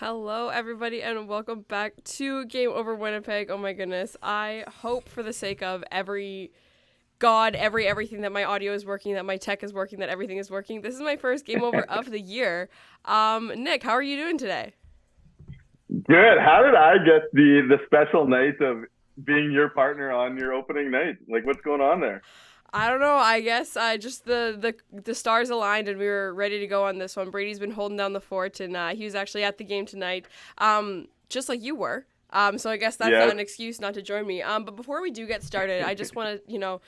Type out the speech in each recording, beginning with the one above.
Hello, everybody, and welcome back to Game Over Winnipeg. Oh my goodness. I hope for the sake of everything that my audio is working, that my tech is working, that everything is working. This is my first Game Over of the year. Nik, how are you doing today? Good. How did I get the special night of being your partner on your opening night? Like, what's going on there? I don't know. I guess just the stars aligned and we were ready to go on this one. Brady's been holding down the fort, and he was actually at the game tonight, just like you were. So I guess that's not Yes. an excuse not to join me. But before we do get started, I just want to,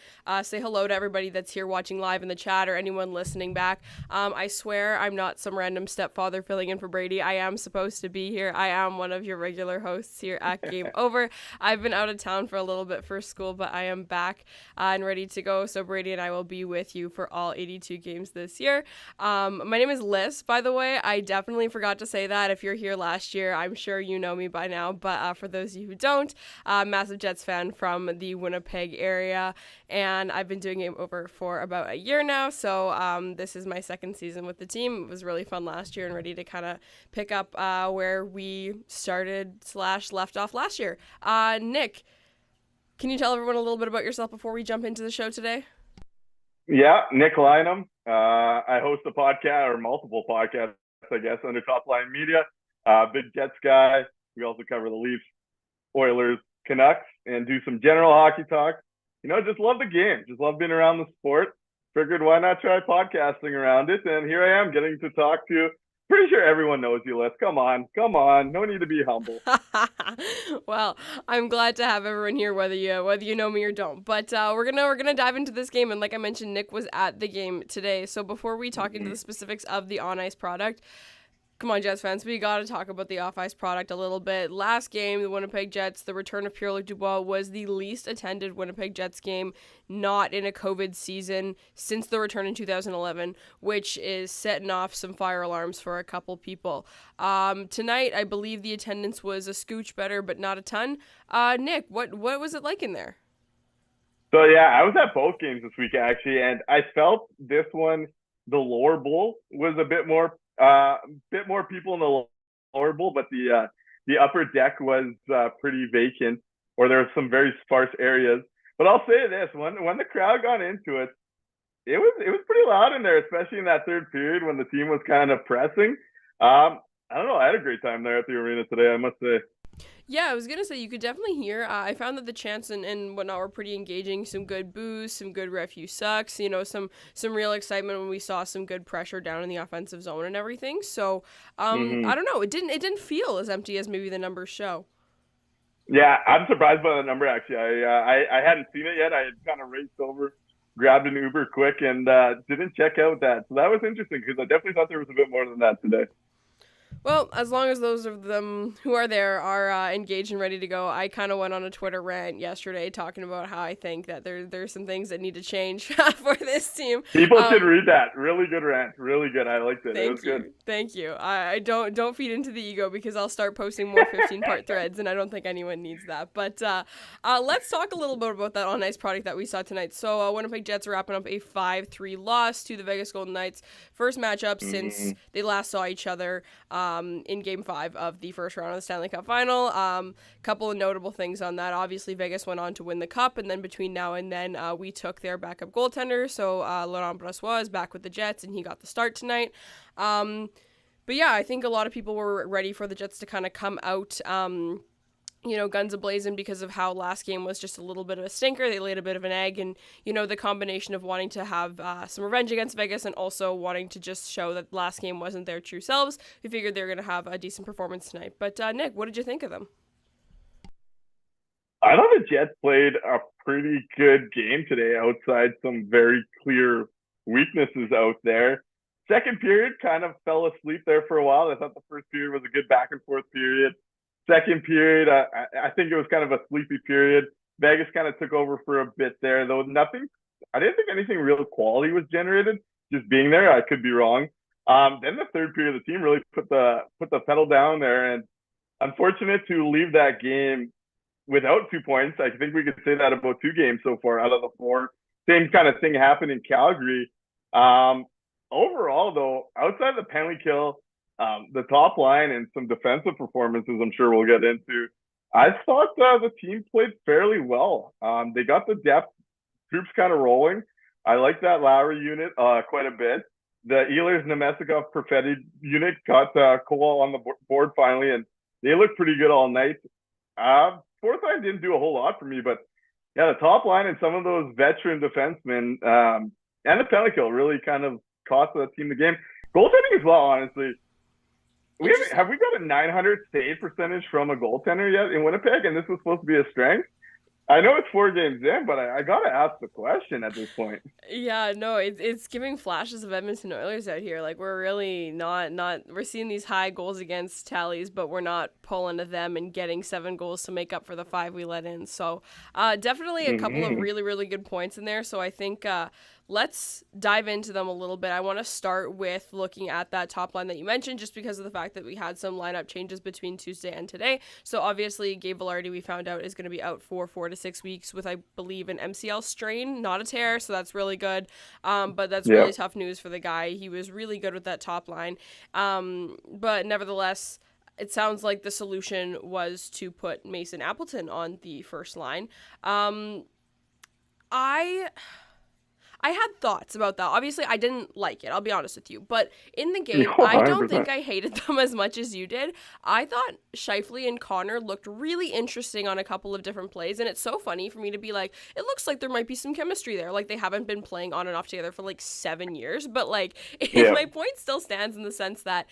say hello to everybody that's here watching live in the chat or anyone listening back. I swear I'm not some random stepfather filling in for Brady. I am supposed to be here. I am one of your regular hosts here at Game Over. I've been out of town for a little bit for school, but I am back and ready to go. So Brady and I will be with you for all 82 games this year. My name is Lyss, by the way. I definitely forgot to say that. If you're here last year, I'm sure you know me by now, but for those of you who don't, massive Jets fan from the Winnipeg area, and I've been doing Game Over for about a year now, so this is my second season with the team. It was really fun last year and ready to kind of pick up where we started / left off last year. Nik, can you tell everyone a little bit about yourself before we jump into the show today? Yeah, Nik Lynam. I host a podcast or multiple podcasts, I guess, under Toplynemedia. Big Jets guy. We also cover the Leafs, Oilers, Canucks, and do some general hockey talk. Just love the game. Just love being around the sport. Figured why not try podcasting around it? And here I am getting to talk to, pretty sure everyone knows you, Liz. Come on. No need to be humble. Well, I'm glad to have everyone here, whether you know me or don't. But we're gonna dive into this game, and like I mentioned, Nik was at the game today. So before we talk into the specifics of the on ice product, come on, Jets fans, we got to talk about the off-ice product a little bit. Last game, the Winnipeg Jets, the return of Pierre-Luc Dubois was the least attended Winnipeg Jets game not in a COVID season since the return in 2011, which is setting off some fire alarms for a couple people. Tonight, I believe the attendance was a scooch better, but not a ton. Nik, what was it like in there? So, yeah, I was at both games this week, actually, and I felt this one, the lower bowl, was a bit more people in the lower bowl, but the upper deck was pretty vacant, or there were some very sparse areas. But I'll say this: when the crowd got into it, it was pretty loud in there, especially in that third period when the team was kind of pressing. I don't know. I had a great time there at the arena today, I must say. Yeah, I was going to say, you could definitely hear. I found that the chants and whatnot were pretty engaging. Some good boos, some good ref you sucks, some real excitement when we saw some good pressure down in the offensive zone and everything. So, I don't know. It didn't feel as empty as maybe the numbers show. Yeah, I'm surprised by the number, actually. I hadn't seen it yet. I had kind of raced over, grabbed an Uber quick, and didn't check out that. So that was interesting because I definitely thought there was a bit more than that today. Well, as long as those of them who are there are engaged and ready to go, I kind of went on a Twitter rant yesterday talking about how I think that there's some things that need to change for this team. People should read that. Really good rant. Really good. I liked it. It was good. Thank you. I don't feed into the ego because I'll start posting more 15-part threads, and I don't think anyone needs that. But let's talk a little bit about that on-ice product that we saw tonight. So Winnipeg Jets are wrapping up a 5-3 loss to the Vegas Golden Knights. First matchup since they last saw each other in Game 5 of the first round of the Stanley Cup Final. Couple of notable things on that. Obviously, Vegas went on to win the Cup, and then between now and then, we took their backup goaltender. So Laurent Brossoit is back with the Jets, and he got the start tonight. But yeah, I think a lot of people were ready for the Jets to kind of come out guns a-blazing because of how last game was just a little bit of a stinker. They laid a bit of an egg, and, the combination of wanting to have some revenge against Vegas and also wanting to just show that last game wasn't their true selves. We figured they were going to have a decent performance tonight. But, Nik, what did you think of them? I thought the Jets played a pretty good game today outside some very clear weaknesses out there. Second period kind of fell asleep there for a while. I thought the first period was a good back and forth period. Second period, I think it was kind of a sleepy period. Vegas kind of took over for a bit there, though I didn't think anything real quality was generated just being there. I could be wrong. Then the third period, the team really put the pedal down there, and unfortunate to leave that game without 2 points. I think we could say that about 2 games so far out of the 4. Same kind of thing happened in Calgary. Overall, though, outside the penalty kill, The top line and some defensive performances, I'm sure we'll get into. I thought the team played fairly well. They got the depth troops kind of rolling. I like that Lowry unit quite a bit. The Ehlers, Nemestikov, Peretti unit got Cole on the board finally, and they looked pretty good all night. Fourth line didn't do a whole lot for me, but yeah, the top line and some of those veteran defensemen and the penalty kill really kind of cost the team the game. Goaltending as well, honestly. Have we got a 900 save percentage from a goaltender yet in Winnipeg? And this was supposed to be a strength. I know it's 4 games in, but I gotta ask the question at this point. Yeah, no, it's giving flashes of Edmonton Oilers out here. Like, we're really not we're seeing these high goals against tallies, but we're not pulling to them and getting 7 goals to make up for the 5 we let in. So definitely a couple of really, really good points in there. So I think let's dive into them a little bit. I want to start with looking at that top line that you mentioned, just because of the fact that we had some lineup changes between Tuesday and today. So obviously, Gabe Vilardi, we found out, is going to be out for 4 to 6 weeks with, I believe, an MCL strain, not a tear. So that's really good. But that's really tough news for the guy. He was really good with that top line. But nevertheless, it sounds like the solution was to put Mason Appleton on the first line. I had thoughts about that. Obviously, I didn't like it. I'll be honest with you. But in the game, I don't think I hated them as much as you did. I thought Scheifele and Connor looked really interesting on a couple of different plays. And it's so funny for me to be like, it looks like there might be some chemistry there. Like, they haven't been playing on and off together for like 7 years. But like, my point still stands in the sense that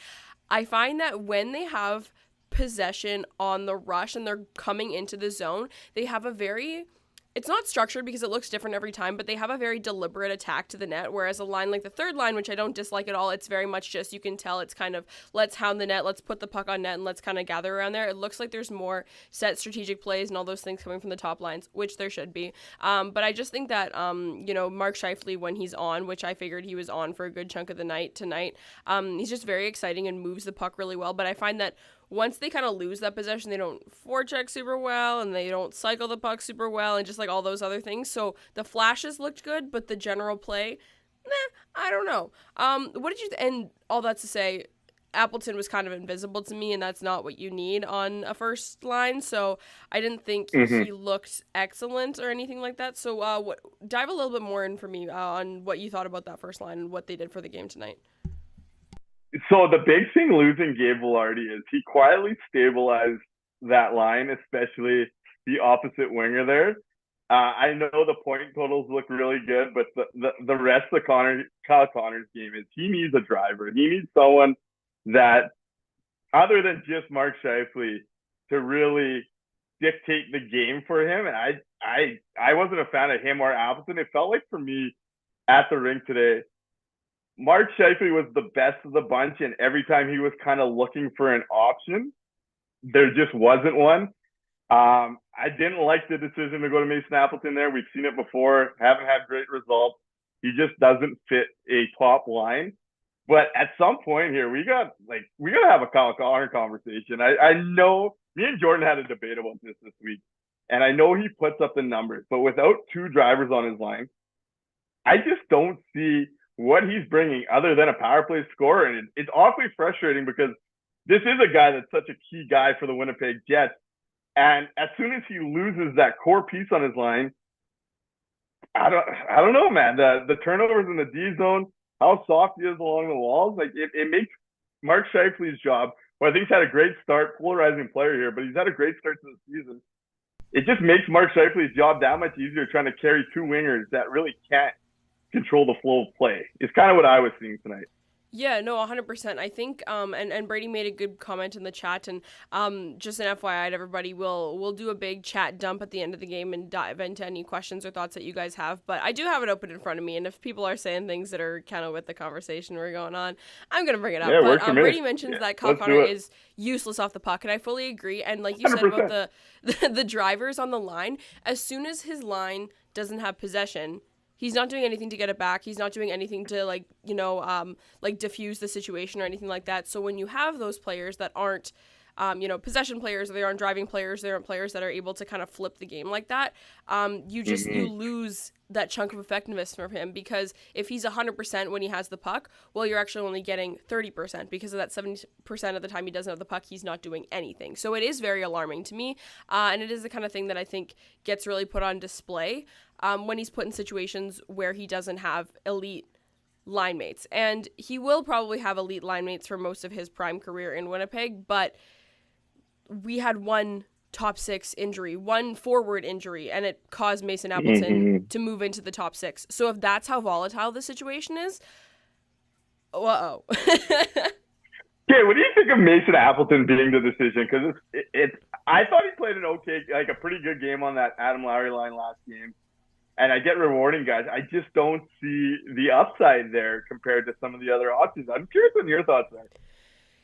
I find that when they have possession on the rush and they're coming into the zone, they have a very... It's not structured because it looks different every time, but they have a very deliberate attack to the net, whereas a line like the third line, which I don't dislike at all, it's very much just, you can tell it's kind of, let's hound the net, let's put the puck on net, and let's kind of gather around there. It looks like there's more set strategic plays and all those things coming from the top lines, which there should be. But I just think that, Mark Scheifele, when he's on, which I figured he was on for a good chunk of the night tonight, he's just very exciting and moves the puck really well. But I find that once they kind of lose that possession, they don't forecheck super well and they don't cycle the puck super well and just like all those other things. So the flashes looked good, but the general play, I don't know. What did you and all that to say, Appleton was kind of invisible to me, and that's not what you need on a first line. So I didn't think he looked excellent or anything like that. So dive a little bit more in for me on what you thought about that first line and what they did for the game tonight. So the big thing losing Gabe Vilardi is he quietly stabilized that line, especially the opposite winger there. I know the point totals look really good, but the rest of Kyle Connor's game is he needs a driver. He needs someone that, other than just Mark Scheifele, to really dictate the game for him. And I wasn't a fan of him or Appleton. It felt like for me at the rink today, Mark Scheifele was the best of the bunch, and every time he was kind of looking for an option, there just wasn't one. I didn't like the decision to go to Mason Appleton there. We've seen it before, haven't had great results. He just doesn't fit a top line. But at some point here, we got to have a Kyle Connor conversation. I know me and Jordan had a debate about this week, and I know he puts up the numbers, but without 2 drivers on his line, I just don't see what he's bringing other than a power play scorer. And it's awfully frustrating because this is a guy that's such a key guy for the Winnipeg Jets. And as soon as he loses that core piece on his line, I don't know, man. The turnovers in the D zone, how soft he is along the walls, like it makes Mark Scheifele's job, who I think he's had a great start, polarizing player here, but he's had a great start to the season. It just makes Mark Scheifele's job that much easier trying to carry 2 wingers that really can't control the flow of play. It's kind of what I was seeing tonight. Yeah, no, 100%. I think, and Brady made a good comment in the chat, and just an FYI to everybody, we'll do a big chat dump at the end of the game and dive into any questions or thoughts that you guys have. But I do have it open in front of me, and if people are saying things that are kind of with the conversation we're going on, I'm going to bring it up. Yeah, but Brady mentions that Kyle Connor is useless off the puck, and I fully agree. And like you 100%. Said about the drivers on the line, as soon as his line doesn't have possession, he's not doing anything to get it back. He's not doing anything to diffuse the situation or anything like that. So when you have those players that aren't possession players, or they aren't driving players, they aren't players that are able to kind of flip the game like that, you lose that chunk of effectiveness from him, because if he's 100% when he has the puck, well, you're actually only getting 30%, because of that 70% of the time he doesn't have the puck, he's not doing anything. So it is very alarming to me, and it is the kind of thing that I think gets really put on display when he's put in situations where he doesn't have elite line mates. And he will probably have elite line mates for most of his prime career in Winnipeg, but we had one top six injury, one forward injury, and it caused Mason Appleton to move into the top six. So if that's how volatile the situation is, uh-oh. Okay, what do you think of Mason Appleton being the decision? Because I thought he played a pretty good game on that Adam Lowry line last game. And I get rewarding guys. I just don't see the upside there compared to some of the other options. I'm curious on your thoughts there.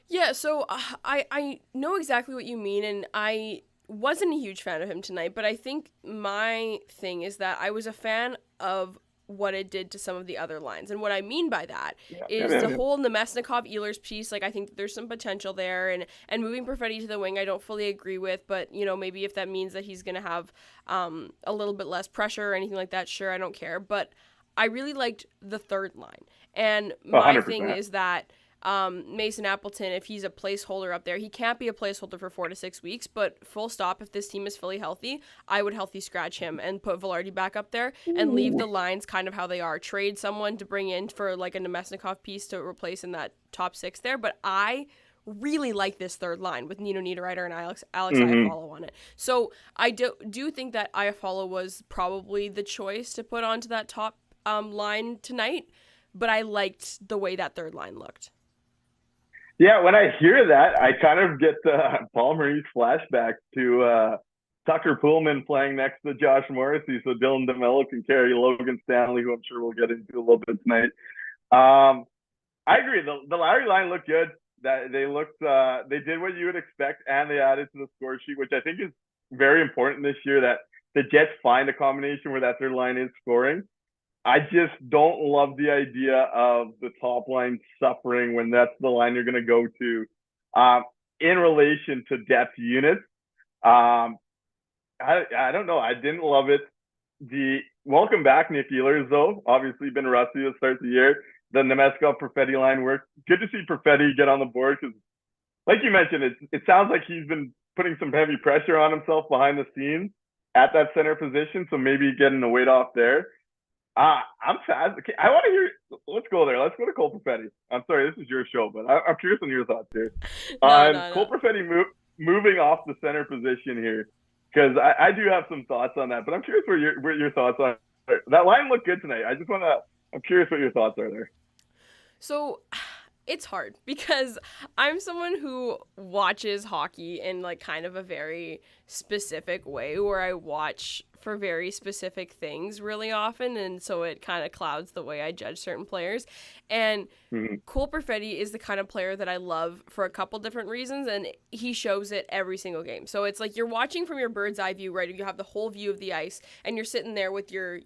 Yeah, so I know exactly what you mean, and I wasn't a huge fan of him tonight, but I think my thing is that I was a fan of what it did to some of the other lines. And what I mean by that is the whole Nemesnikov Ehlers piece. Like, I think there's some potential there, and moving Peretti to the wing, I don't fully agree with, but maybe if that means that he's going to have a little bit less pressure or anything like that, sure, I don't care. But I really liked the third line. And my 100%. thing is that Mason Appleton, if he's a placeholder up there, he can't be a placeholder for 4 to 6 weeks, but full stop, if this team is fully healthy, I would healthy scratch him and put Velarde back up there and leave the lines kind of how they are. Trade someone to bring in for like a Nemesnikov piece to replace in that top six there, but I really like this third line with Nino Niederreiter and Alex Iafallo on it. So I do think that Iafallo was probably the choice to put onto that top line tonight, but I liked the way that third line looked. Yeah, when I hear that, I kind of get Paul Maurice flashback to Tucker Poolman playing next to Josh Morrissey, so Dylan DeMello can carry Logan Stanley, who I'm sure we'll get into a little bit tonight. I agree. The Lowry line looked good. That they did what you would expect, and they added to the score sheet, which I think is very important this year, that the Jets find a combination where that third line is scoring. I just don't love the idea of the top line suffering when that's the line you're going to go to in relation to depth units. I don't know. I didn't love it. The welcome back, Nick Ehlers, though. Obviously been rusty to start the year. The Nemesnikov Peretti line worked. Good to see Peretti get on the board because, like you mentioned, it sounds like he's been putting some heavy pressure on himself behind the scenes at that center position, so maybe getting the weight off there. I'm sad. Okay, I want to hear. Let's go there. Let's go to Cole Peretti. I'm sorry, this is your show, but I'm curious on your thoughts here. Cole Peretti moving off the center position here, because I do have some thoughts on that. But I'm curious what your thoughts are. That line looked good tonight. I'm curious what your thoughts are there. So it's hard because I'm someone who watches hockey in like kind of a very specific way, where I watch for very specific things really often, and so it kind of clouds the way I judge certain players. And Cole Peretti is the kind of player that I love for a couple different reasons, and he shows it every single game. So it's like you're watching from your bird's eye view, right? You have the whole view of the ice, and you're sitting there with your,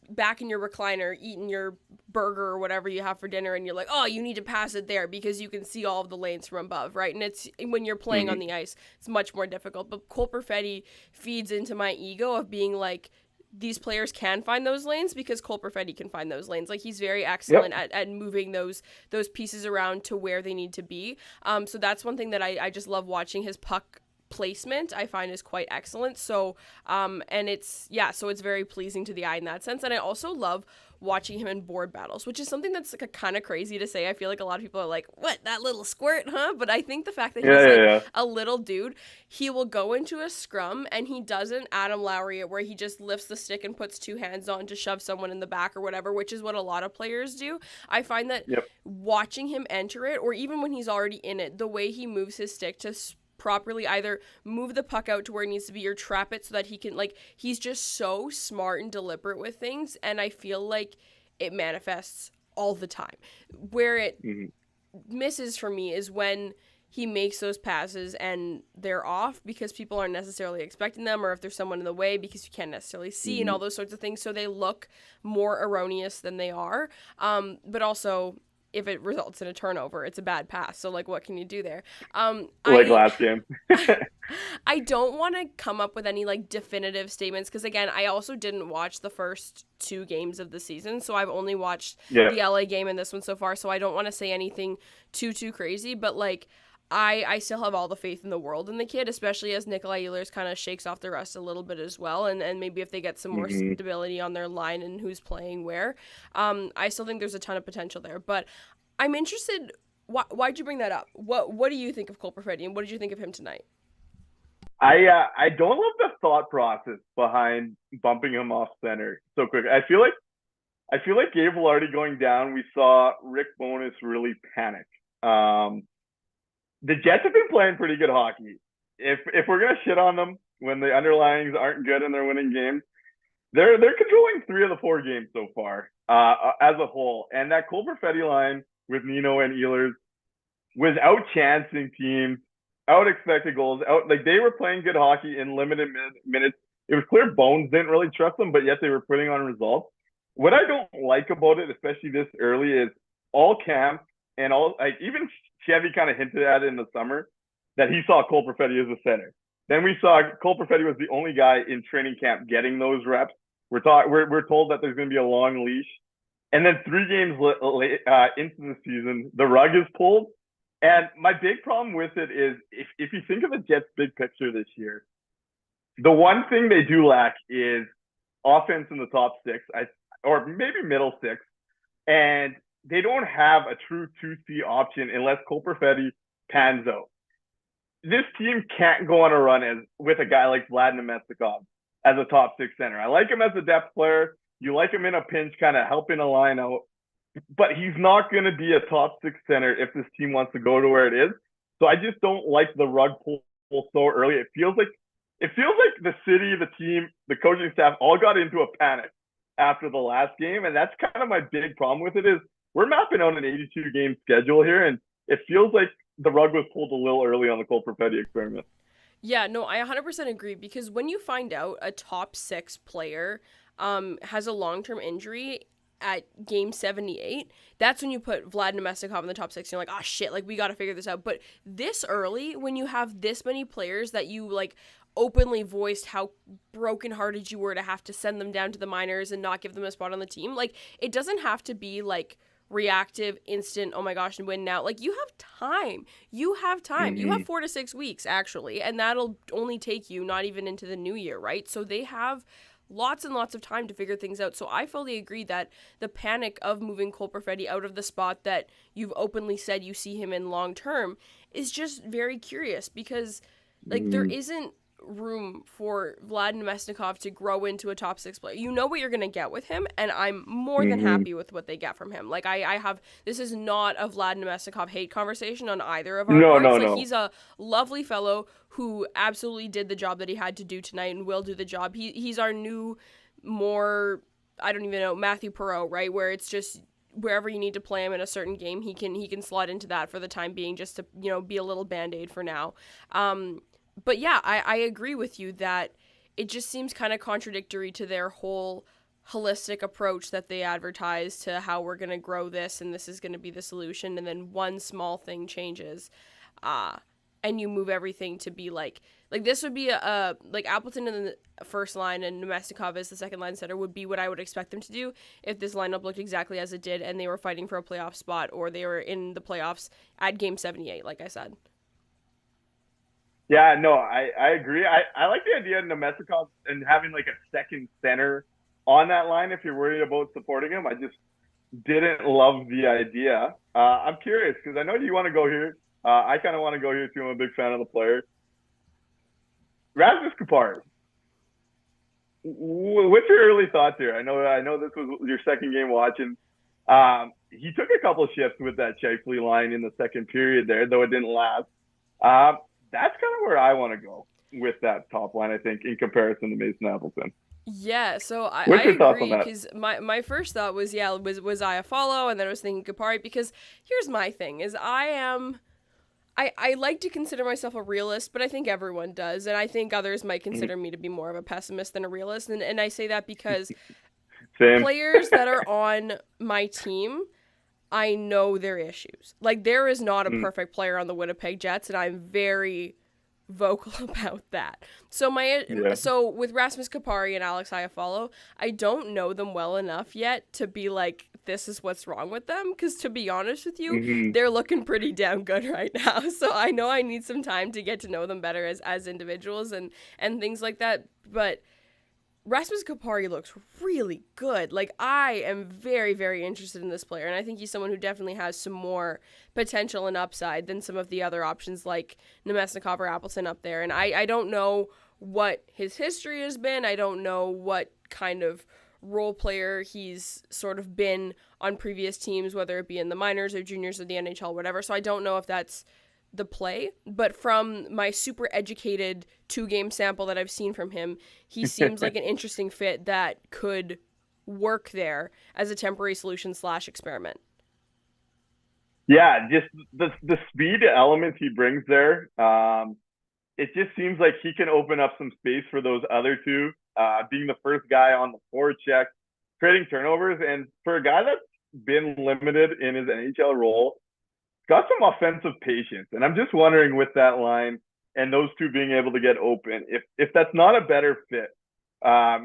back in your recliner eating your burger or whatever you have for dinner, and you're like, oh, you need to pass it there because you can see all of the lanes from above, right? And it's when you're playing on the ice, it's much more difficult. But Cole Peretti feeds into my ego of being like, these players can find those lanes because Cole Peretti can find those lanes. Like, he's very excellent at moving those pieces around to where they need to be. So that's one thing that I just love watching. His puck placement I find is quite excellent. So and it's very pleasing to the eye in that sense. And I also love watching him in board battles, which is something that's like kind of crazy to say. I feel like a lot of people are like, what, that little squirt, huh? But I think the fact that he's a little dude, he will go into a scrum and he doesn't Adam Lowry it, where he just lifts the stick and puts two hands on to shove someone in the back or whatever, which is what a lot of players do. I find that watching him enter it, or even when he's already in it, the way he moves his stick to properly either move the puck out to where it needs to be or trap it so that he can, like, he's just so smart and deliberate with things, and I feel like it manifests all the time. Where it misses for me is when he makes those passes and they're off because people aren't necessarily expecting them, or if there's someone in the way because you can't necessarily see and all those sorts of things, so they look more erroneous than they are. But also, if it results in a turnover, it's a bad pass. So, like, what can you do there? Last game. I don't want to come up with any, like, definitive statements because, again, I also didn't watch the first 2 games of the season. So I've only watched the LA game and this one so far. So I don't want to say anything too crazy. But, like, I still have all the faith in the world in the kid, especially as Nikolai Ehlers kind of shakes off the rust a little bit as well. And maybe if they get some more stability on their line and who's playing where, I still think there's a ton of potential there. But I'm interested, why'd you bring that up? What do you think of Cole Peretti, and what did you think of him tonight? I don't love the thought process behind bumping him off center so quick. I feel like Gabe Vilardi going down, we saw Rick Bowness really panic. The Jets have been playing pretty good hockey. If we're gonna shit on them when the underlyings aren't good and they're winning games, they're controlling 3 of the 4 games so far as a whole. And that Cole Perfetti line with Nino and Ehlers was out chancing teams, out expected goals, like they were playing good hockey in limited minutes. It was clear Bones didn't really trust them, but yet they were putting on results. What I don't like about it, especially this early, is all camp and all, like, even Chevy kind of hinted at it in the summer that he saw Cole Perfetti as a center. Then we saw Cole Perfetti was the only guy in training camp getting those reps. We're told that there's going to be a long leash. And then 3 games into the season, the rug is pulled. And my big problem with it is if you think of the Jets' big picture this year, the one thing they do lack is offense in the top 6, or maybe middle 6. And they don't have a true 2C option unless Cole Perfetti pans out. This team can't go on a run with a guy like Vlad Nemestikov as a top 6 center. I like him as a depth player. You like him in a pinch, kind of helping a line out. But he's not going to be a top 6 center if this team wants to go to where it is. So I just don't like the rug pull so early. It feels like the city, the team, the coaching staff all got into a panic after the last game. And that's kind of my big problem with it is we're mapping out an 82-game schedule here, and it feels like the rug was pulled a little early on the Cole Perfetti experiment. Yeah, no, I 100% agree, because when you find out a top 6 player has a long-term injury at game 78, that's when you put Vlad Nemestikov in the top 6, and you're like, oh shit, like, we got to figure this out. But this early, when you have this many players that you, like, openly voiced how brokenhearted you were to have to send them down to the minors and not give them a spot on the team, like, it doesn't have to be, like, reactive, instant, oh my gosh, and win now. Like, you have time. You have 4 to 6 weeks, actually, and that'll only take you not even into the new year, right? So they have lots and lots of time to figure things out. So I fully agree that the panic of moving Cole Perfetti out of the spot that you've openly said you see him in long term is just very curious, because, like, there isn't room for Vlad Nemestikov to grow into a top 6 player. You know what you're going to get with him, and I'm more than happy with what they get from him. Like, I have, this is not a Vlad Nemestikov hate conversation on either of our parts. No. He's a lovely fellow who absolutely did the job that he had to do tonight and will do the job. He's our new, more, I don't even know, Matthew Perreault, right? Where it's just wherever you need to play him in a certain game, he can slot into that for the time being, just to, you know, be a little Band-Aid for now. But yeah, I agree with you that it just seems kind of contradictory to their whole holistic approach that they advertise to how we're going to grow this and this is going to be the solution, and then one small thing changes and you move everything to be like this would be a like Appleton in the first line and Nemestikov as the second line center would be what I would expect them to do if this lineup looked exactly as it did and they were fighting for a playoff spot, or they were in the playoffs at game 78, like I said. Yeah, no, I agree. I like the idea of Nemestikov and having like a second center on that line if you're worried about supporting him. I just didn't love the idea. I'm curious because I know you want to go here. I kind of want to go here too. I'm a big fan of the player. Rasmus Kupari. What's your early thoughts here? I know this was your second game watching. He took a couple shifts with that Scheifele line in the second period there, though it didn't last. That's kind of where I want to go with that top line, I think, in comparison to Mason Appleton. Yeah, so I agree, because my first thought was Iafallo, and then I was thinking Kupari, because here's my thing, is I like to consider myself a realist, but I think everyone does, and I think others might consider me to be more of a pessimist than a realist, and I say that because players that are on my team, I know their issues. Like, there is not a perfect player on the Winnipeg Jets, and I'm very vocal about that. So with Rasmus Kupari and Alex Iafallo, I don't know them well enough yet to be like, this is what's wrong with them, because to be honest with you, they're looking pretty damn good right now. So I know I need some time to get to know them better as individuals and things like that, but Rasmus Kupari looks really good. Like, I am very, very interested in this player, and I think he's someone who definitely has some more potential and upside than some of the other options like Nemesnikov or Appleton up there. And I don't know what his history has been. I don't know what kind of role player he's sort of been on previous teams, whether it be in the minors or juniors or the NHL, whatever. So I don't know if that's the play, but from my super educated 2-game sample that I've seen from him, he seems like an interesting fit that could work there as a temporary solution / experiment. Yeah, just the speed element he brings there. It just seems like he can open up some space for those other two, being the first guy on the forward check, creating turnovers. And for a guy that's been limited in his NHL role, got some offensive patience. And I'm just wondering, with that line and those two being able to get open, if that's not a better fit.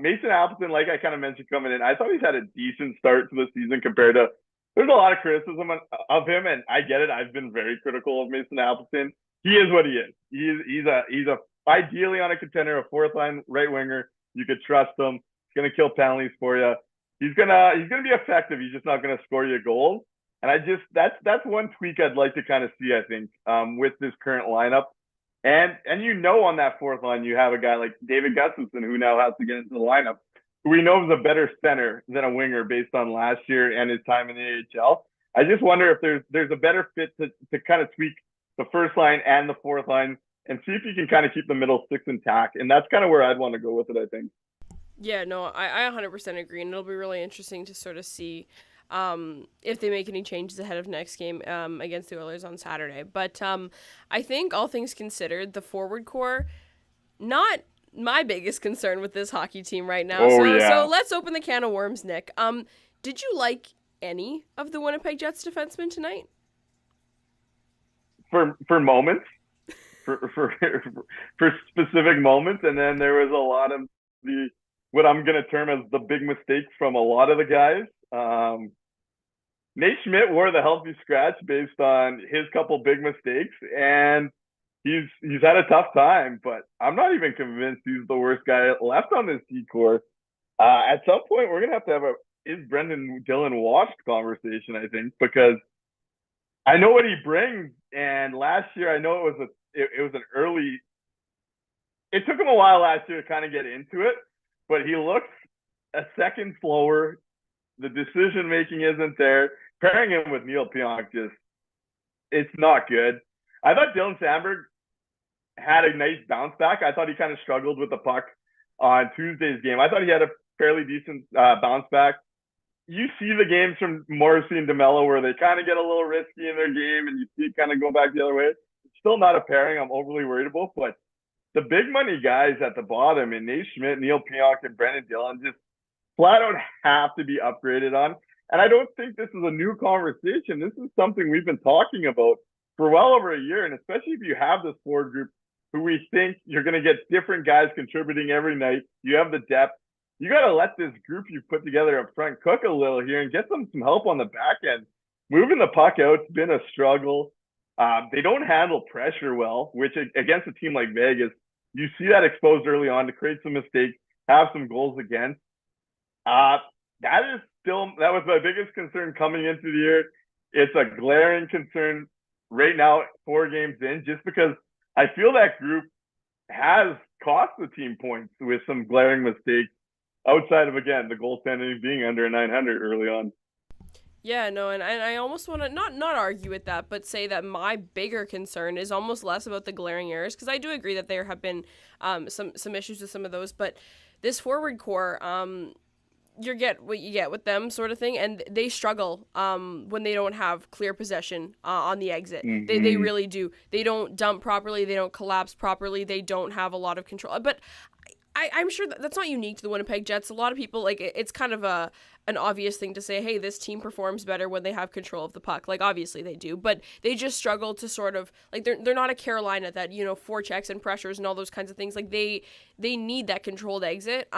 Mason Appleton, like I kind of mentioned coming in, I thought he's had a decent start to the season compared to, there's a lot of criticism of him, and I get it. I've been very critical of Mason Appleton. He is what he is. He's a ideally on a contender, a fourth line right winger. You could trust him. He's gonna kill penalties for you. He's gonna be effective. He's just not gonna score you goals. And that's one tweak I'd like to kind of see, I think, with this current lineup. And on that fourth line, you have a guy like David Gustafsson, who now has to get into the lineup, who we know is a better center than a winger based on last year and his time in the AHL. I just wonder if there's a better fit to kind of tweak the first line and the fourth line and see if you can kind of keep the middle six intact. And that's kind of where I'd want to go with it, I think. Yeah, no, I 100% agree. And it'll be really interesting to sort of see if they make any changes ahead of next game against the Oilers on Saturday. But I think, all things considered, the forward core, not my biggest concern with this hockey team right now. So let's open the can of worms, Nick. Did you like any of the Winnipeg Jets defensemen tonight? For moments, for specific moments, and then there was a lot of what I'm going to term as the big mistakes from a lot of the guys. Nate Schmidt wore the healthy scratch based on his couple big mistakes, and he's had a tough time, but I'm not even convinced he's the worst guy left on this D-core. At some point, we're going to have a is Brendan Dillon washed conversation, I think, because I know what he brings, and last year I know it was an early. It took him a while last year to kind of get into it, but he looks a second slower. The decision making isn't there. Pairing him with Neil Pionk it's not good. I thought Dylan Sandberg had a nice bounce back. I thought he kind of struggled with the puck on Tuesday's game. I thought he had a fairly decent bounce back. You see the games from Morrissey and DeMello where they kind of get a little risky in their game, and you see it kind of go back the other way. It's still not a pairing I'm overly worried about, but the big money guys at the bottom, and Nate Schmidt, Neil Pionk, and Brendan Dillon, just flat out have to be upgraded on. And I don't think this is a new conversation. This is something we've been talking about for well over a year. And especially if you have this forward group who we think you're going to get different guys contributing every night, you have the depth. You got to let this group you've put together up front cook a little here and get them some help on the back end. Moving the puck out's been a struggle. They don't handle pressure well, which against a team like Vegas, you see that exposed early on to create some mistakes, have some goals against. That was my biggest concern coming into the year. It's a glaring concern right now, 4 games in, just because I feel that group has cost the team points with some glaring mistakes outside of, again, the goaltending being under 900 early on. Yeah, no, and I almost want to not argue with that, but say that my bigger concern is almost less about the glaring errors, because I do agree that there have been some issues with some of those, but this forward core, you get what you get with them, sort of thing, and they struggle when they don't have clear possession on the exit. Mm-hmm. They really do. They don't dump properly. They don't collapse properly. They don't have a lot of control. But I'm sure that's not unique to the Winnipeg Jets. A lot of people, like, it's kind of an obvious thing to say, hey, this team performs better when they have control of the puck. Like, obviously they do, but they just struggle to sort of, like, they're not a Carolina that, forechecks and pressures and all those kinds of things. Like, they need that controlled exit.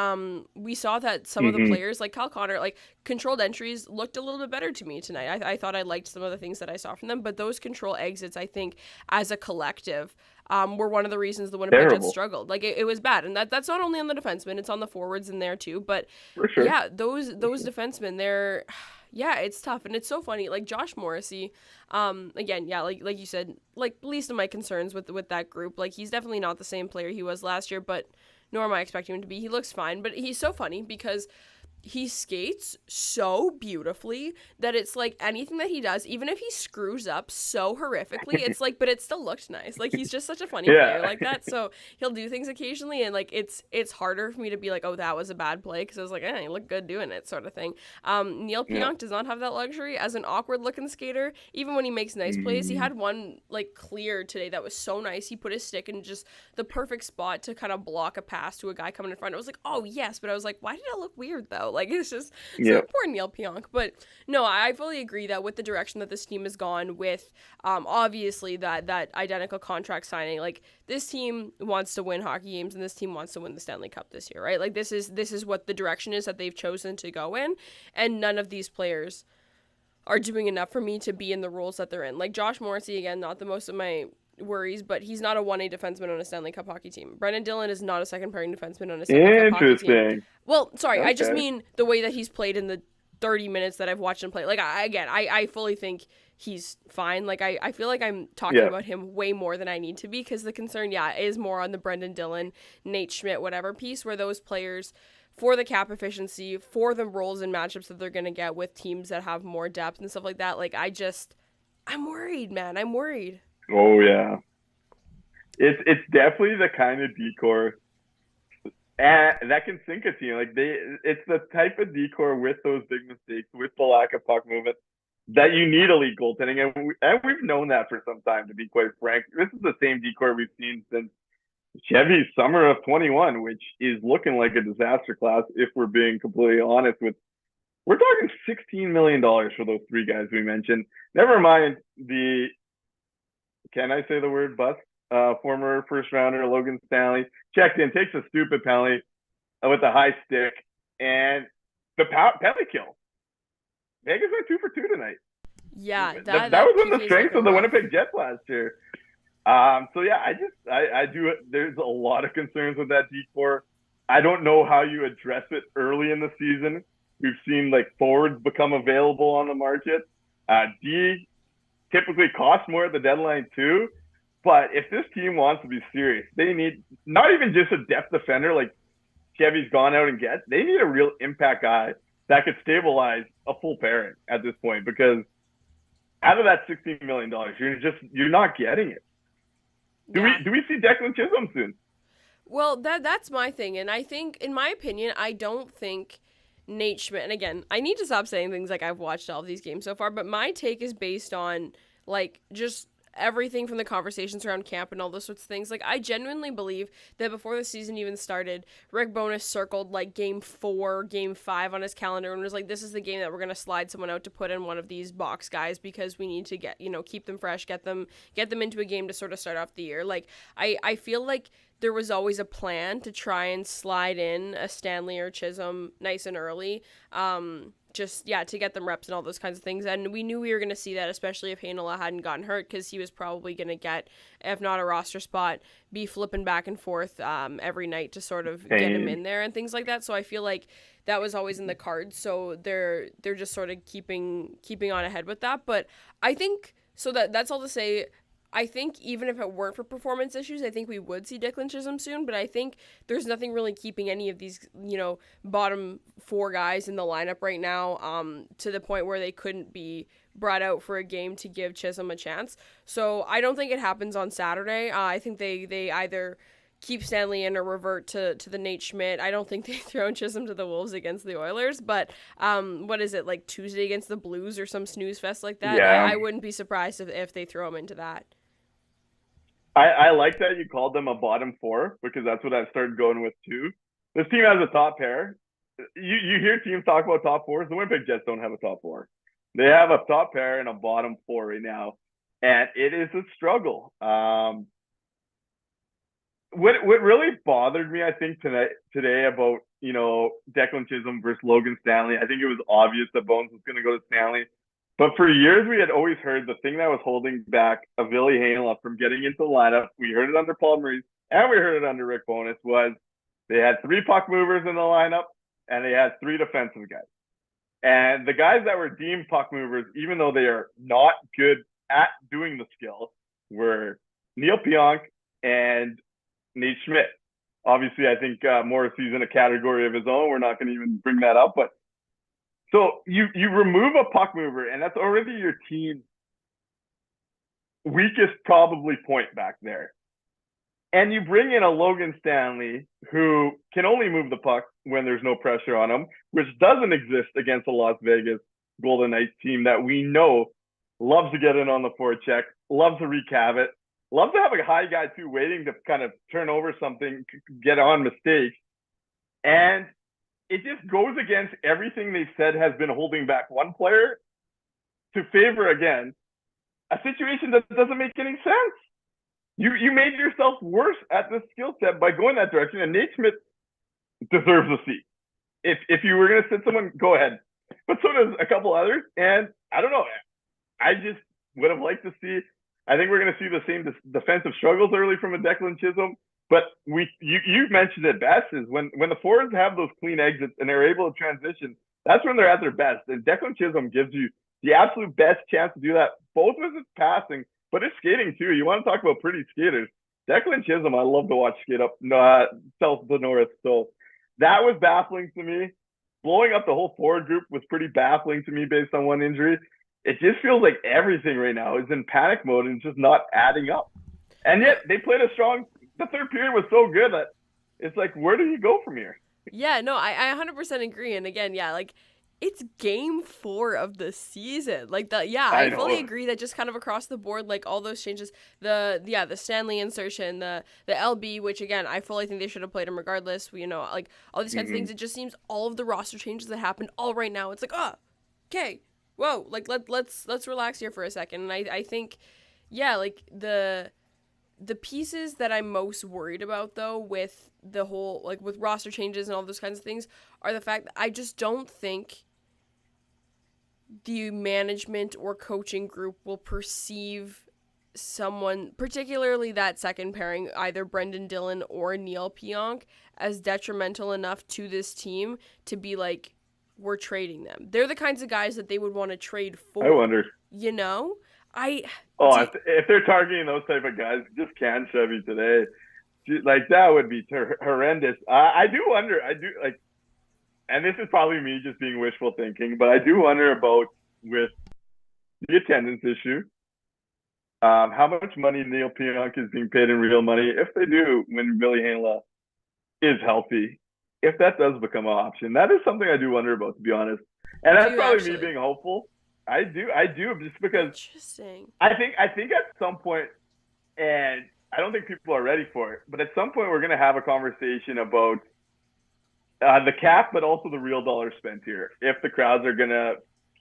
We saw that some of the players, like Kyle Connor, like, controlled entries looked a little bit better to me tonight. I thought I liked some of the things that I saw from them, but those control exits, I think, as a collective, were one of the reasons the Winnipeg Jets struggled. Like, it was bad. And that's not only on the defensemen, it's on the forwards in there too. But for sure. Yeah, those defensemen, they're, it's tough. And it's so funny. Like, Josh Morrissey, again, like you said, like, least of my concerns with that group. Like, he's definitely not the same player he was last year, but nor am I expecting him to be. He looks fine, but he's so funny because he skates so beautifully that it's like anything that he does, even if he screws up so horrifically, it's like, but it still looked nice. Like, he's just such a funny player like that. So he'll do things occasionally, and like it's harder for me to be like, oh, that was a bad play, because I was like, you look good doing it, sort of thing. Neil Pionk does not have that luxury as an awkward looking skater. Even when he makes nice plays, he had one like clear today that was so nice. He put his stick in just the perfect spot to kind of block a pass to a guy coming in front. I was like, oh yes, but I was like, why did it look weird though? Like, it's just so poor Neil Pionk. But no, I fully agree that with the direction that this team has gone with, obviously that identical contract signing, like, this team wants to win hockey games and this team wants to win the Stanley Cup this year, right? Like, this is what the direction is that they've chosen to go in, and none of these players are doing enough for me to be in the roles that they're in. Like, Josh Morrissey, again, not the most of my worries, but he's not a 1A defenseman on a Stanley Cup hockey team. Brendan Dillon is not a second pairing defenseman on a Stanley Cup hockey team. Well, sorry, okay. I just mean the way that he's played in the 30 minutes that I've watched him play. Like, I fully think he's fine. Like, I feel like I'm talking about him way more than I need to be, because the concern, is more on the Brendan Dillon, Nate Schmidt, whatever piece, where those players, for the cap efficiency, for the roles and matchups that they're going to get with teams that have more depth and stuff like that, like, I'm worried, man. I'm worried. Oh yeah, it's definitely the kind of decor that can sink a team. Like, it's the type of decor with those big mistakes, with the lack of puck movement, that you need elite goaltending, and we've known that for some time. To be quite frank, this is the same decor we've seen since Chevy's summer of 21, which is looking like a disaster class. If we're being completely honest, we're talking $16 million for those three guys we mentioned. Never mind can I say the word bust? Former first rounder Logan Stanley checked in, takes a stupid penalty with a high stick, and the penalty kill. Vegas went 2 for 2 tonight. Yeah, that was one of the strengths of the Winnipeg Jets last year. So yeah, I do. There's a lot of concerns with that decor. I don't know how you address it early in the season. We've seen like forwards become available on the market. D typically costs more at the deadline too. But if this team wants to be serious, they need not even just a depth defender like Chevy's gone out and gets. They need a real impact guy that could stabilize a full pairing at this point, because out of that $16 million, you're not getting it. Do we see Declan Chisholm soon? Well, that's my thing, and I think, in my opinion, I don't think Nate Schmidt, and again, I need to stop saying things like I've watched all of these games so far, but my take is based on, like, just everything from the conversations around camp and all those sorts of things. Like, I genuinely believe that before the season even started, Rick Bowness circled, like, game 4, game 5 on his calendar and was like, this is the game that we're going to slide someone out to put in one of these box guys, because we need to get, keep them fresh, get them into a game to sort of start off the year. Like, I feel like there was always a plan to try and slide in a Stanley or Chisholm nice and early, to get them reps and all those kinds of things. And we knew we were going to see that, especially if Heinola hadn't gotten hurt, because he was probably going to get, if not a roster spot, be flipping back and forth every night to sort of get him in there and things like that. So I feel like that was always in the cards. So they're just sort of keeping on ahead with that. But I think, so that's all to say, I think even if it weren't for performance issues, I think we would see Declan Chisholm soon, but I think there's nothing really keeping any of these, bottom 4 guys in the lineup right now to the point where they couldn't be brought out for a game to give Chisholm a chance. So I don't think it happens on Saturday. I think they either keep Stanley in or revert to the Nate Schmidt. I don't think they throw Chisholm to the Wolves against the Oilers, but what is it, like Tuesday against the Blues or some snooze fest like that? Yeah. I wouldn't be surprised if they throw him into that. I like that you called them a bottom 4, because that's what I started going with too. this team has a top pair. You hear teams talk about top fours. The Winnipeg Jets don't have a top four. They have a top pair and a bottom four right now, and it is a struggle. What really bothered me, I think, today about, you know, Declan Chisholm versus Logan Stanley, I think it was obvious that Bones was going to go to Stanley. But for years, we had always heard the thing that was holding back a Ville Heinola from getting into the lineup. We heard it under Paul Maurice, and we heard it under Rick Bowness, was they had 3 puck movers in the lineup, and they had 3 defensive guys. And the guys that were deemed puck movers, even though they are not good at doing the skill, were Neil Pionk and Nate Schmidt. Obviously, I think Morrissey's in a category of his own. We're not going to even bring that up. But so you remove a puck mover, and that's already your team's weakest probably point back there. And you bring in a Logan Stanley who can only move the puck when there's no pressure on him, which doesn't exist against the Las Vegas Golden Knights team that we know loves to get in on the forecheck, loves to wreak havoc, loves to have a high guy too, waiting to kind of turn over something, get on mistakes. And it just goes against everything they've said has been holding back one player to favor, again, a situation that doesn't make any sense. You made yourself worse at this skill set by going that direction, and Nate Schmidt deserves a seat. If you were going to sit someone, go ahead. But so does a couple others, and I don't know. I just would have liked to see. I think we're going to see the same defensive struggles early from a Declan Chisholm. But you mentioned it best, is when the forwards have those clean exits and they're able to transition, that's when they're at their best. And Declan Chisholm gives you the absolute best chance to do that, both with his passing, but his skating too. You want to talk about pretty skaters. Declan Chisholm, I love to watch skate up south to north. So that was baffling to me. Blowing up the whole forward group was pretty baffling to me based on one injury. It just feels like everything right now is in panic mode and just not adding up. And yet they played a strong. The third period was so good that it's like, where do you go from here? Yeah, no, I 100% agree. And again, yeah, like, it's game 4 of the season. Like, I fully agree that just kind of across the board, like, all those changes, the Stanley insertion, the LB, which, again, I fully think they should have played him regardless. You know, like, all these kinds of things. It just seems all of the roster changes that happened all right now. It's like, oh, okay, whoa, like, let's relax here for a second. And I think, yeah, like, the pieces that I'm most worried about, though, with the whole, like, with roster changes and all those kinds of things, are the fact that I just don't think the management or coaching group will perceive someone, particularly that second pairing, either Brendan Dillon or Neil Pionk, as detrimental enough to this team to be like, we're trading them. They're the kinds of guys that they would want to trade for. I wonder. You know? If they're targeting those type of guys, just can Chevy today. Like, that would be horrendous. I do wonder. And this is probably me just being wishful thinking, but I do wonder about, with the attendance issue, how much money Neil Pionk is being paid in real money, if they do, when Ville Heinola is healthy, if that does become an option. That is something I do wonder about, to be honest. And that's probably me being hopeful. I do, just because. Interesting. I think at some point, and I don't think people are ready for it, but at some point we're going to have a conversation about the cap, but also the real dollar spent here, if the crowds are going to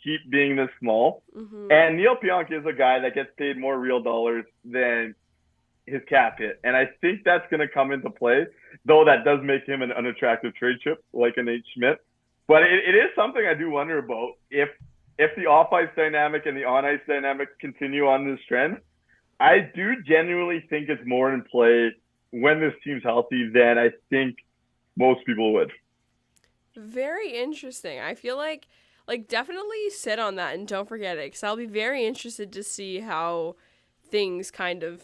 keep being this small. Mm-hmm. And Neil Pionk is a guy that gets paid more real dollars than his cap hit. And I think that's going to come into play, though that does make him an unattractive trade chip, like a Nate Schmidt. But it is something I do wonder about. If the off-ice dynamic and the on-ice dynamic continue on this trend, I do genuinely think it's more in play when this team's healthy than I think most people would. Very interesting. I feel like definitely sit on that and don't forget it, because I'll be very interested to see how things kind of,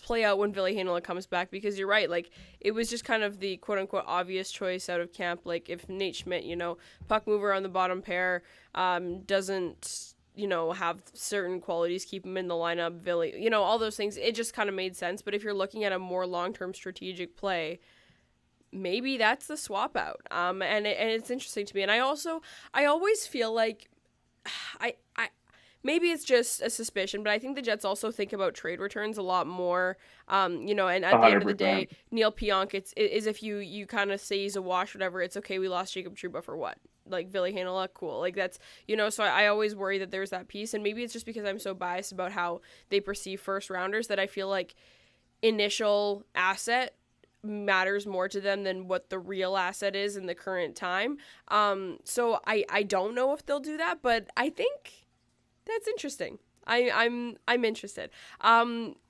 play out when Ville Heinola comes back, because you're right, like, it was just kind of the quote-unquote obvious choice out of camp. Like, if Nate Schmidt, puck mover on the bottom pair, doesn't, have certain qualities, keep him in the lineup, Ville, all those things, it just kind of made sense. But if you're looking at a more long-term strategic play, maybe that's the swap out. And it's interesting to me. And I always feel like maybe it's just a suspicion, but I think the Jets also think about trade returns a lot more. And at the end of the day, 100%. Neil Pionk, is if you kind of say he's a wash, whatever, it's okay. We lost Jacob Trouba for what? Like Ville Heinola, cool. Like that's, so I always worry that there's that piece. And maybe it's just because I'm so biased about how they perceive first rounders that I feel like initial asset matters more to them than what the real asset is in the current time. So I don't know if they'll do that, but I think that's interesting. I'm interested.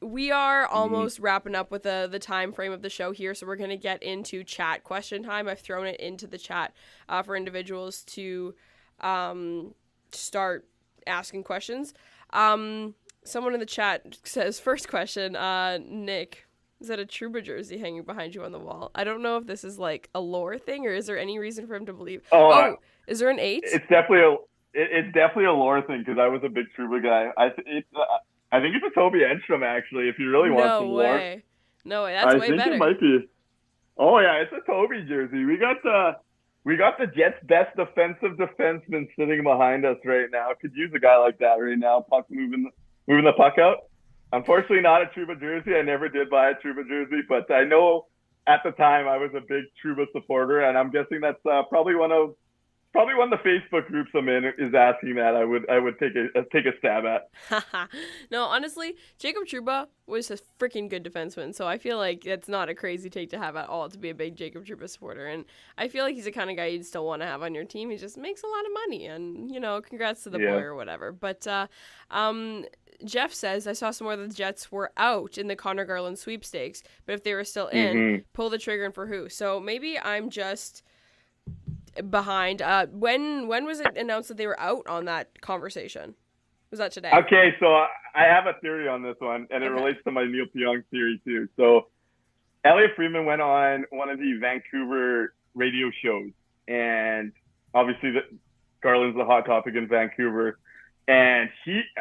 We are almost wrapping up with the time frame of the show here, so we're gonna get into chat question time. I've thrown it into the chat for individuals to start asking questions. Someone in the chat says, first question, Nick, is that a Trouba jersey hanging behind you on the wall? I don't know if this is like a lore thing or is there any reason for him to believe. Is there an 8? It's definitely a lore thing because I was a big Trouba guy. I think it's a Toby Enstrom actually. If you really want some lore. No way, that's way better. I think it might be. Oh yeah, it's a Toby jersey. We got the Jets' best defensive defenseman sitting behind us right now. Could use a guy like that right now. Puck moving the puck out. Unfortunately, not a Trouba jersey. I never did buy a Trouba jersey, but I know at the time I was a big Trouba supporter, and I'm guessing that's probably one of the Facebook groups I'm in is asking that. I would take a stab at. No, honestly, Jacob Trouba was a freaking good defenseman, so I feel like that's not a crazy take to have at all to be a big Jacob Trouba supporter, and I feel like he's the kind of guy you'd still want to have on your team. He just makes a lot of money, and congrats to the boy or whatever. But Jeff says, I saw somewhere that the Jets were out in the Connor Garland sweepstakes, but if they were still in, pull the trigger and for who? So maybe I'm just behind. When was it announced that they were out on that conversation? Was that today? Okay, so I have a theory on this one, and it relates to my Neil Pionk theory too. So Elliot Friedman went on one of the Vancouver radio shows, and obviously Garland's the hot topic in Vancouver. And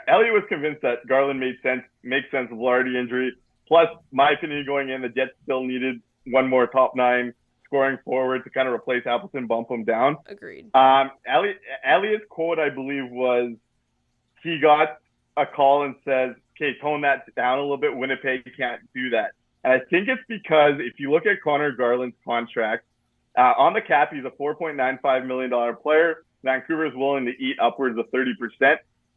Elliot was convinced that Garland makes sense of Lardy injury. Plus, my opinion going in, the Jets still needed one more top 9 scoring forward to kind of replace Appleton, bump him down. Agreed. Elliot's quote, I believe, was he got a call and says, okay, tone that down a little bit. Winnipeg can't do that. And I think it's because if you look at Connor Garland's contract, on the cap, he's a $4.95 million player. Vancouver is willing to eat upwards of 30%.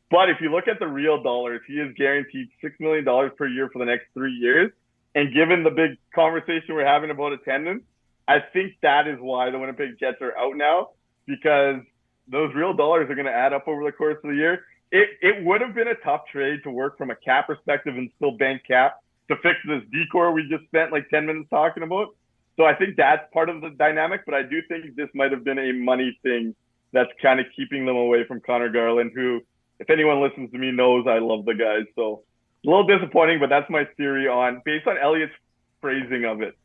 But if you look at the real dollars, he is guaranteed $6 million per year for the next 3 years. And given the big conversation we're having about attendance, I think that is why the Winnipeg Jets are out now, because those real dollars are going to add up over the course of the year. It would have been a tough trade to work from a cap perspective and still bank cap to fix this decor we just spent like 10 minutes talking about. So I think that's part of the dynamic, but I do think this might have been a money thing that's kind of keeping them away from Connor Garland, who, if anyone listens to me, knows I love the guy. So a little disappointing, but that's my theory based on Elliot's phrasing of it.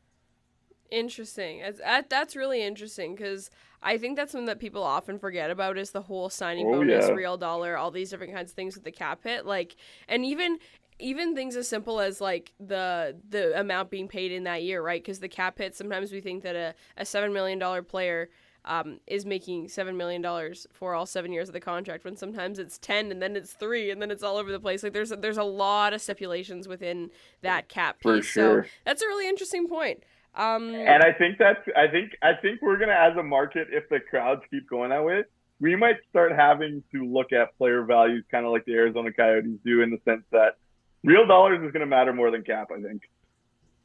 Interesting. That's really interesting because I think that's something that people often forget about is the whole signing bonus, real dollar, all these different kinds of things with the cap hit. Like, and even things as simple as like the amount being paid in that year, right? Because the cap hit, sometimes we think that a $7 million player is making $7 million for all 7 years of the contract, when sometimes it's 10 and then it's 3 and then it's all over the place. Like there's a lot of stipulations within that cap piece. For sure. So that's a really interesting point. And I think we're gonna, as a market, if the crowds keep going that way, we might start having to look at player values kind of like the Arizona Coyotes do, in the sense that real dollars is gonna matter more than cap, I think.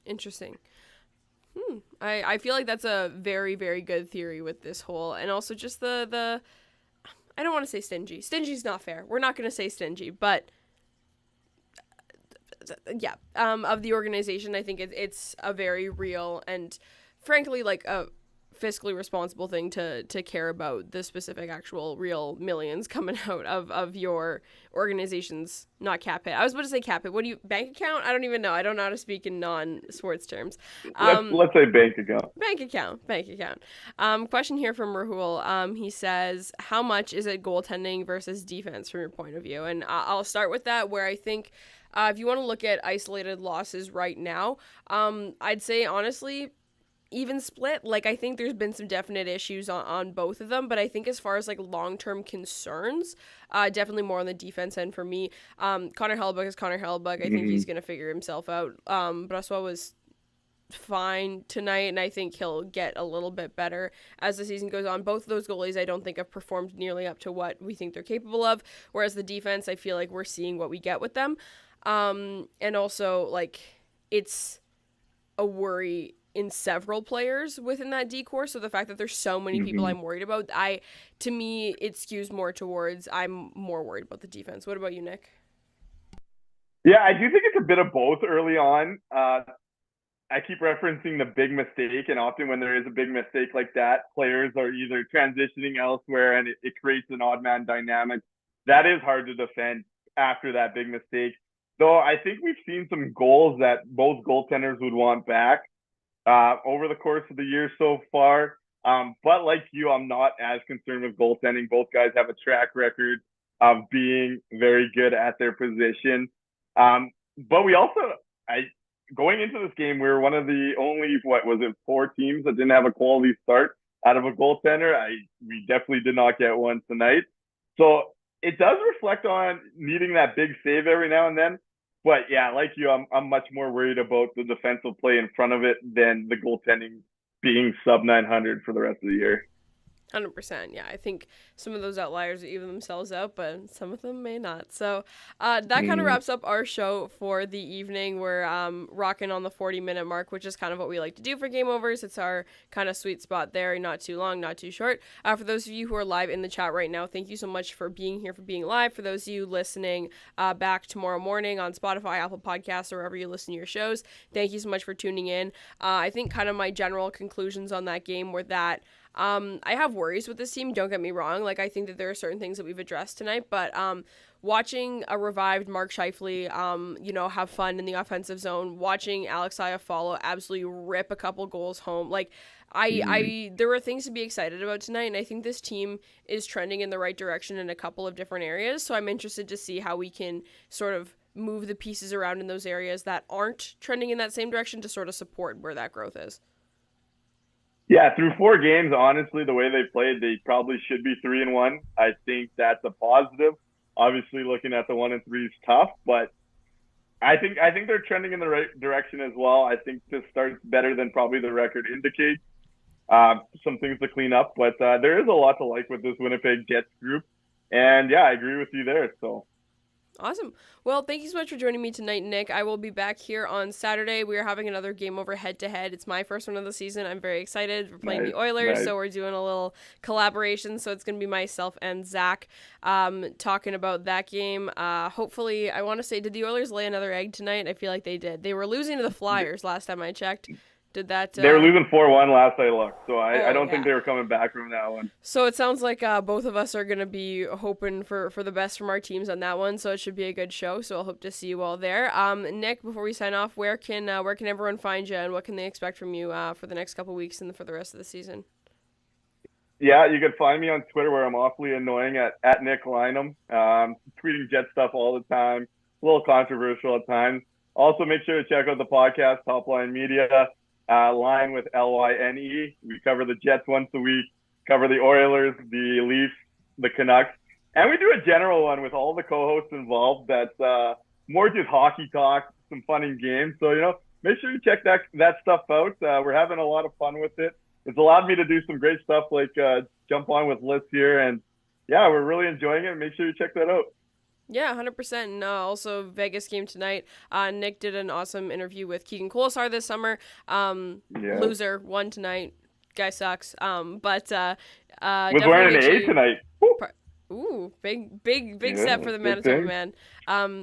Interesting. I feel like that's a very, very good theory with this whole, and also just the I don't want to say stingy. Stingy's not fair. We're not going to say stingy, but yeah, of the organization, I think it's a very real and frankly like a fiscally responsible thing to care about the specific actual real millions coming out of your organization's, not cap hit. I was about to say cap hit. What do you, bank account? I don't even know. I don't know how to speak in non-sports terms. Let's say bank account. Bank account. Question here from Rahul. He says, how much is it goaltending versus defense from your point of view? And I'll start with that, where I think if you want to look at isolated losses right now, I'd say honestly, even split. Like, I think there's been some definite issues on both of them, but I think as far as like long-term concerns, definitely more on the defense end for me. Connor Hellebuyck is Connor Hellebuyck. I think he's going to figure himself out. Brassois was fine tonight, and I think he'll get a little bit better as the season goes on. Both of those goalies I don't think have performed nearly up to what we think they're capable of, whereas the defense, I feel like we're seeing what we get with them. And also, like, it's a worry in several players within that D-core, so the fact that there's so many people I'm worried about, to me, it skews more towards I'm more worried about the defense. What about you, Nick? Yeah, I do think it's a bit of both early on. I keep referencing the big mistake, and often when there is a big mistake like that, players are either transitioning elsewhere and it creates an odd man dynamic. That is hard to defend after that big mistake. Though I think we've seen some goals that both goaltenders would want back over the course of the year so far. But like you, I'm not as concerned with goaltending. Both guys have a track record of being very good at their position. But we also, going into this game, we were one of the only, 4 teams that didn't have a quality start out of a goaltender. We definitely did not get one tonight. So it does reflect on needing that big save every now and then. But yeah, like you, I'm much more worried about the defensive play in front of it than the goaltending being sub 900 for the rest of the year. 100%. Yeah, I think some of those outliers even themselves out, but some of them may not. So that kind of wraps up our show for the evening. We're rocking on the 40-minute mark, which is kind of what we like to do for Game Overs. It's our kind of sweet spot there, not too long, not too short. For those of you who are live in the chat right now, thank you so much for being here, for being live. For those of you listening back tomorrow morning on Spotify, Apple Podcasts, or wherever you listen to your shows, thank you so much for tuning in. I think kind of my general conclusions on that game were that I have worries with this team, don't get me wrong. Like, I think that there are certain things that we've addressed tonight, but watching a revived Mark Scheifele, have fun in the offensive zone, watching Alex Iafallo absolutely rip a couple goals home, like, there were things to be excited about tonight, and I think this team is trending in the right direction in a couple of different areas, so I'm interested to see how we can sort of move the pieces around in those areas that aren't trending in that same direction to sort of support where that growth is. Yeah, through 4 games, honestly, the way they played, they probably should be 3-1. I think that's a positive. Obviously, looking at the 1-3 is tough, but I think they're trending in the right direction as well. I think this starts better than probably the record indicates. Some things to clean up, but there is a lot to like with this Winnipeg Jets group. And yeah, I agree with you there. So. Awesome. Well, thank you so much for joining me tonight, Nick. I will be back here on Saturday. We are having another Game Over head-to-head. It's my first one of the season. I'm very excited. We're playing the Oilers, so we're doing a little collaboration. So it's going to be myself and Zach talking about that game. Hopefully, I want to say, did the Oilers lay another egg tonight? I feel like they did. They were losing to the Flyers last time I checked. Did that? They were losing 4-1 last I looked, so I don't think they were coming back from that one. So it sounds like both of us are going to be hoping for the best from our teams on that one, so it should be a good show, so I'll hope to see you all there. Nick, before we sign off, where can everyone find you, and what can they expect from you for the next couple weeks and for the rest of the season? Yeah, you can find me on Twitter, where I'm awfully annoying at Nik Lynam. Tweeting Jet stuff all the time, a little controversial at times. Also, make sure to check out the podcast, Toplynemedia. Line with Lyne. We cover the Jets once a week, cover the Oilers, the Leafs, the Canucks, and we do a general one with all the co-hosts involved that's more just hockey talk, some fun and games. So, make sure you check that stuff out. We're having a lot of fun with it. It's allowed me to do some great stuff like jump on with Lyss here, and yeah, we're really enjoying it. Make sure you check that out. Yeah, 100%. And also Vegas game tonight. Nick did an awesome interview with Keegan Colasar this summer. Loser, won tonight. Guy sucks. But was wearing an A tonight. Ooh, big step for the Manitoba man.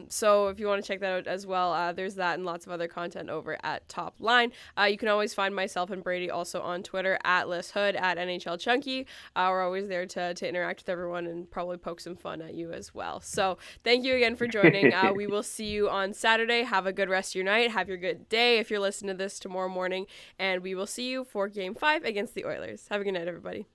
So if you want to check that out as well, there's that and lots of other content over at Top Line. You can always find myself and Brady also on Twitter at Lyss Hood, at NHL Chunky. We're always there to interact with everyone and probably poke some fun at you as well. So thank you again for joining. We will see you on Saturday. Have a good rest of your night. Have your good day if you're listening to this tomorrow morning. And we will see you for Game 5 against the Oilers. Have a good night, everybody.